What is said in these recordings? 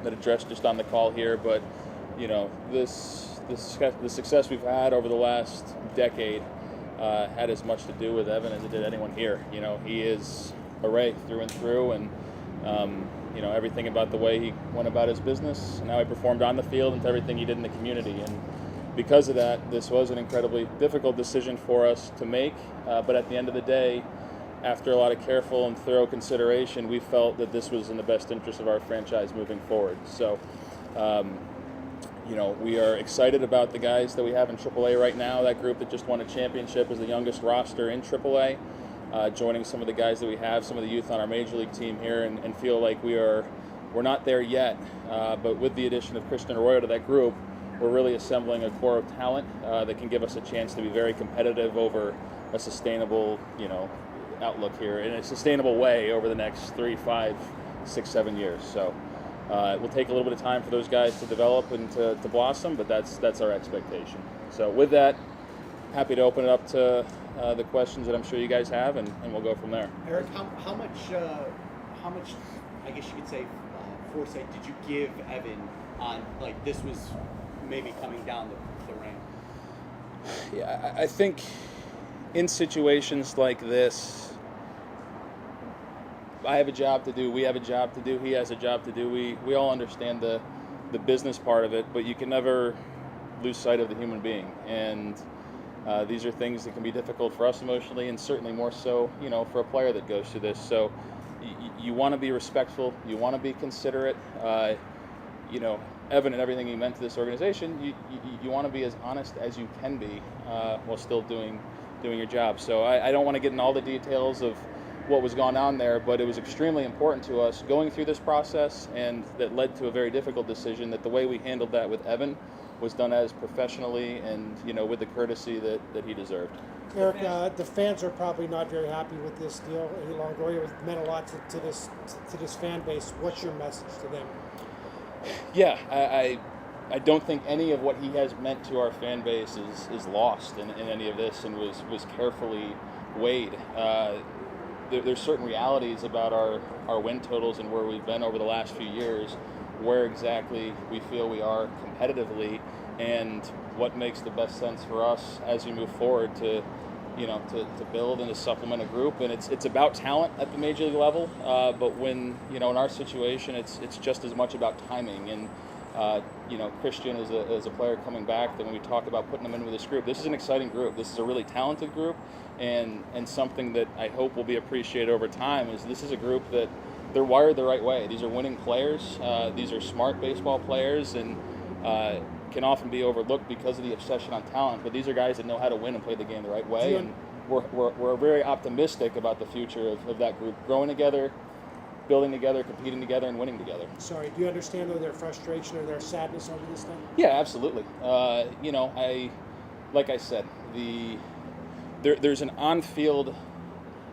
that addressed just on the call here, but the success we've had over the last decade had as much to do with Evan as it did anyone here. He is a Ray through and through, and everything about the way he went about his business and how he performed on the field and everything he did in the community. And because of that, this was an incredibly difficult decision for us to make. But at the end of the day, after a lot of careful and thorough consideration, we felt that this was in the best interest of our franchise moving forward. So, we are excited about the guys that we have in AAA right now. That group that just won a championship is the youngest roster in AAA, joining some of the guys that we have, some of the youth on our Major League team here, and feel like we're not there yet. But with the addition of Christian Arroyo to that group, we're really assembling a core of talent that can give us a chance to be very competitive over a sustainable, outlook here in a sustainable way over the next 3, 5, 6, 7 years. So it will take a little bit of time for those guys to develop and to blossom, but that's our expectation. So with that, happy to open it up to the questions that I'm sure you guys have, and we'll go from there. Eric, how much, I guess you could say, foresight did you give Evan on, like, this was maybe coming down the range? Yeah, I think in situations like this, I have a job to do, we have a job to do, he has a job to do. We all understand the business part of it, but you can never lose sight of the human being. And these are things that can be difficult for us emotionally, and certainly more so, for a player that goes through this. So you want to be respectful, you want to be considerate. Evan and everything he meant to this organization, you want to be as honest as you can be while still doing your job. So I don't want to get in all the details of what was going on there, but it was extremely important to us going through this process, and that led to a very difficult decision, that the way we handled that with Evan was done as professionally and with the courtesy that he deserved. Eric, the fans are probably not very happy with this deal. Longoria meant a lot to this fan base. What's your message to them? Yeah, I don't think any of what he has meant to our fan base is lost in any of this, and was carefully weighed. There's certain realities about our win totals and where we've been over the last few years, where exactly we feel we are competitively, and what makes the best sense for us as we move forward to build and to supplement a group. And it's about talent at the major league level, but when in our situation, it's just as much about timing. And Christian is a player coming back, that when we talk about putting him in with this group, this is an exciting group. This is a really talented group, and something that I hope will be appreciated over time is this is a group that they're wired the right way. These are winning players. These are smart baseball players, and can often be overlooked because of the obsession on talent. But these are guys that know how to win and play the game the right way, and we're very optimistic about the future of that group growing together, building together, competing together, and winning together. Sorry, do you understand their frustration or their sadness over this thing? Yeah, absolutely. Like I said, there's an on-field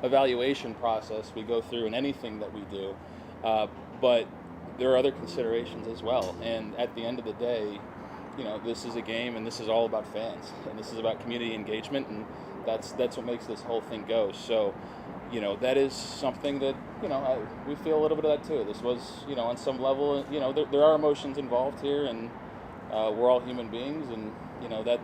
evaluation process we go through in anything that we do, but there are other considerations as well. And at the end of the day, this is a game, and this is all about fans, and this is about community engagement, and that's what makes this whole thing go. So, that is something that, we feel a little bit of that too. This was, on some level, there are emotions involved here, and we're all human beings, and,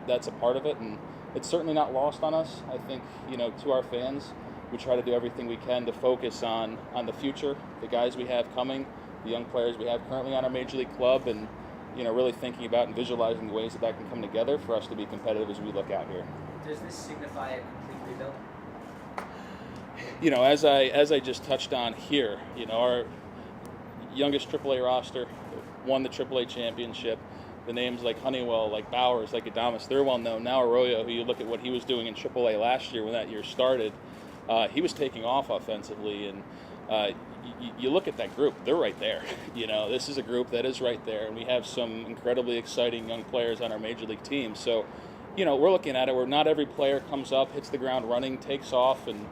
that's a part of it, and it's certainly not lost on us. I think, to our fans, we try to do everything we can to focus on the future, the guys we have coming, the young players we have currently on our Major League club, and, really thinking about and visualizing the ways that can come together for us to be competitive as we look out here. Does this signify a complete rebuild? As I just touched on here, our youngest AAA roster won the AAA championship. The names like Honeywell, like Bowers, like Adames, they're well known. Now Arroyo, who you look at what he was doing in AAA last year when that year started, he was taking off offensively, and you look at that group, they're right there. This is a group that is right there, and we have some incredibly exciting young players on our Major League team. So, we're looking at it where not every player comes up, hits the ground running, takes off, and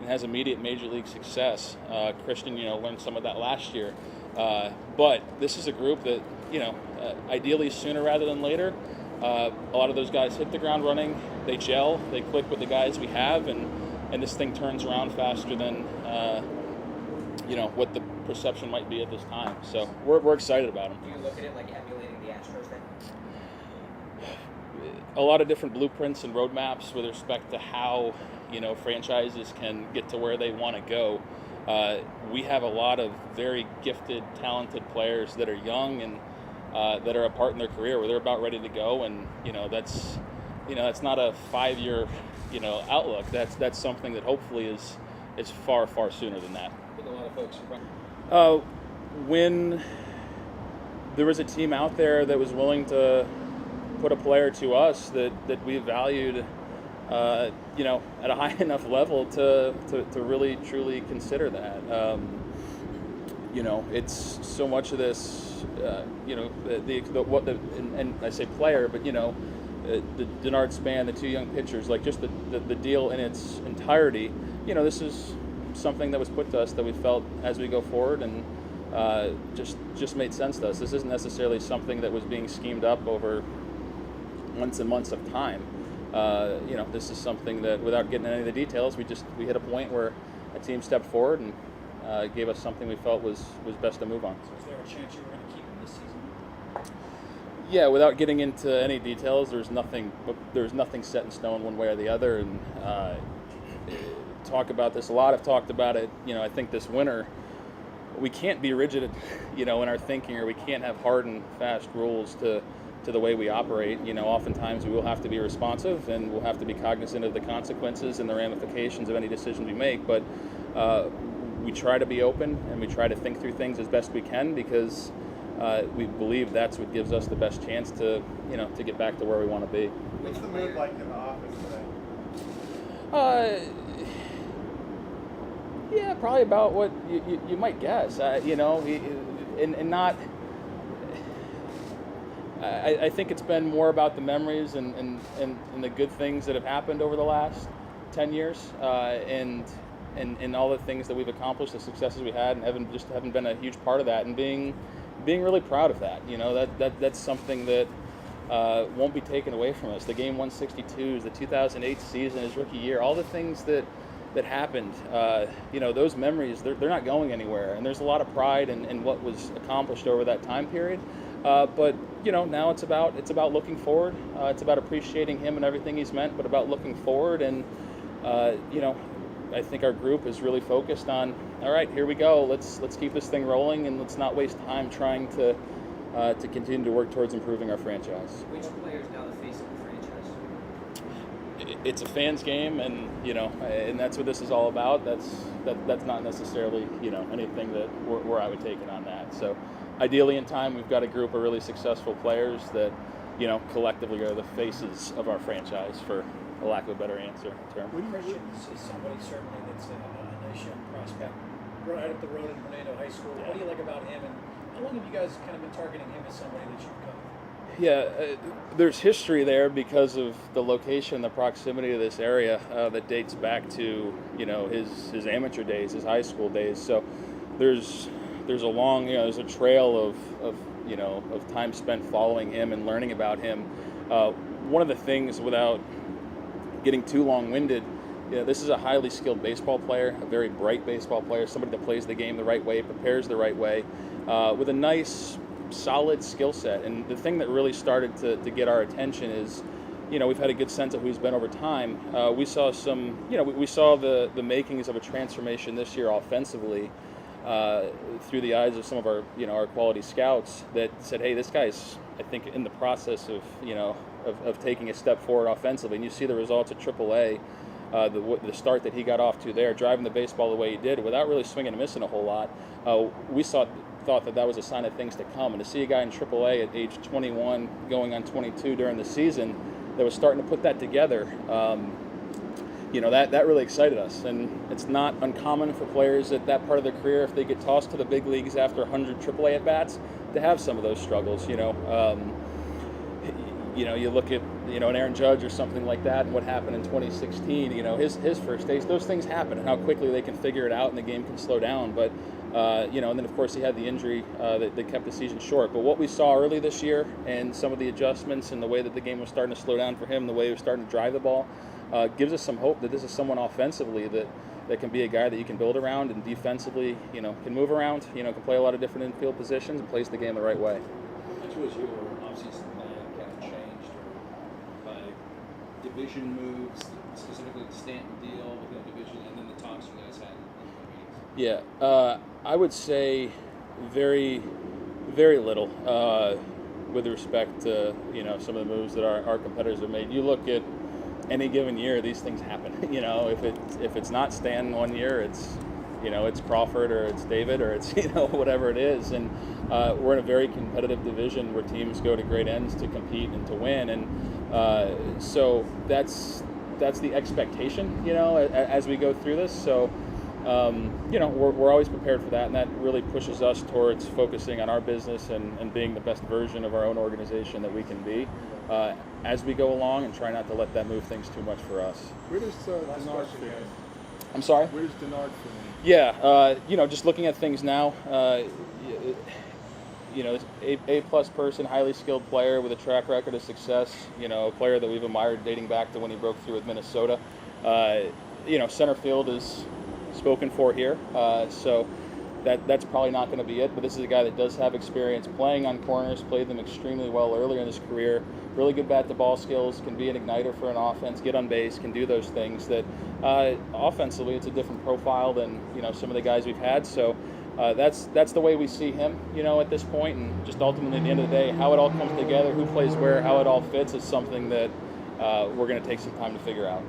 has immediate Major League success. Christian, learned some of that last year. But this is a group that, ideally sooner rather than later, a lot of those guys hit the ground running, they gel, they click with the guys we have, and this thing turns around faster than, what perception might be at this time. So we're excited about him. Do you look at it like emulating the Astros then? A lot of different blueprints and roadmaps with respect to how franchises can get to where they want to go. We have a lot of very gifted, talented players that are young and that are a part in their career where they're about ready to go, and that's not a 5-year outlook. That's something that hopefully is far sooner than that. I think a lot of folks when there was a team out there that was willing to put a player to us that we valued, at a high enough level to really truly consider that. It's so much of this, and I say player, but the Denard Span, the 2 young pitchers, like just the deal in its entirety. This is something that was put to us that we felt as we go forward, and just made sense to us. This isn't necessarily something that was being schemed up over months and months of time. This is something that, without getting into any of the details, we hit a point where a team stepped forward and gave us something we felt was best to move on. So is there a chance you were going to keep him this season? Yeah, without getting into any details, there's nothing set in stone one way or the other, and talk about this a lot. I've talked about it. I think this winter we can't be rigid, in our thinking, or we can't have hard and fast rules to the way we operate. Oftentimes we will have to be responsive, and we'll have to be cognizant of the consequences and the ramifications of any decision we make. But we try to be open, and we try to think through things as best we can, because we believe that's what gives us the best chance to get back to where we want to be. What's the mood like in the office today? Yeah, probably about what you might guess. And not. I think it's been more about the memories and the good things that have happened over the last 10 years, and all the things that we've accomplished, the successes we had, and haven't been a huge part of that, and being really proud of that. That's something that won't be taken away from us. The Game 162s, the 2008 season, his rookie year, all the things that happened, those memories, they're not going anywhere, and there's a lot of pride in what was accomplished over that time period. But now it's about looking forward. It's about appreciating him and everything he's meant, but about looking forward. And I think our group is really focused on, all right, here we go. Let's keep this thing rolling, and let's not waste time trying to continue to work towards improving our franchise. Which player is now the face of the franchise? It's a fans game, and and that's what this is all about. That's not necessarily anything that where I would take it on that. So ideally, in time, we've got a group of really successful players that collectively are the faces of our franchise, for a lack of a better term. Christian is somebody certainly that's a nice young prospect. Right up the road in Hernando High School. What do you like about him, and how long have you guys kind of been targeting him as somebody that you've got? Yeah, there's history there because of the location, the proximity of this area that dates back to his amateur days, his high school days. So there's a long there's a trail of time spent following him and learning about him. One of the things, without getting too long-winded, this is a highly skilled baseball player, a very bright baseball player, somebody that plays the game the right way, prepares the right way, with a nice, solid skill set. And the thing that really started to get our attention is, we've had a good sense of who he's been over time. We saw we saw the makings of a transformation this year offensively through the eyes of some of our quality scouts that said, hey, this guy's, I think, in the process of taking a step forward offensively. And you see the results at AAA. The start that he got off to there, driving the baseball the way he did without really swinging and missing a whole lot, we thought that was a sign of things to come. And to see a guy in AAA at age 21 going on 22 during the season that was starting to put that together, that really excited us. And it's not uncommon for players at that part of their career, if they get tossed to the big leagues after 100 AAA at-bats, to have some of those struggles. You look at an Aaron Judge or something like that, and what happened in 2016. His first days, those things happen, and how quickly they can figure it out, and the game can slow down. But and then of course he had the injury that kept the season short. But what we saw early this year, and some of the adjustments, and the way that the game was starting to slow down for him, the way he was starting to drive the ball, gives us some hope that this is someone offensively that that can be a guy that you can build around, and defensively, can move around, can play a lot of different infield positions and plays the game the right way. How much was your offseason plan kind of changed or by division moves, specifically the Stanton deal within the division, and then the talks you guys had in the meetings? Yeah, I would say very, very little with respect to some of the moves that our competitors have made. You look at any given year, these things happen. If it's not Stan one year, it's it's Crawford or it's David or it's whatever it is, and we're in a very competitive division where teams go to great ends to compete and to win, and so that's the expectation as we go through this. So we're always prepared for that, and that really pushes us towards focusing on our business and being the best version of our own organization that we can be as we go along, and try not to let that move things too much for us. Where does Denard fit in? I'm sorry? Where does Denard fit in? Yeah, just looking at things now, A-plus person, highly skilled player with a track record of success, a player that we've admired dating back to when he broke through with Minnesota. Center field is spoken for here, so that's probably not going to be it, but this is a guy that does have experience playing on corners, played them extremely well earlier in his career, really good bat-to-ball skills, can be an igniter for an offense, get on base, can do those things that offensively it's a different profile than some of the guys we've had, so that's the way we see him at this point, and just ultimately at the end of the day, how it all comes together, who plays where, how it all fits is something that we're going to take some time to figure out.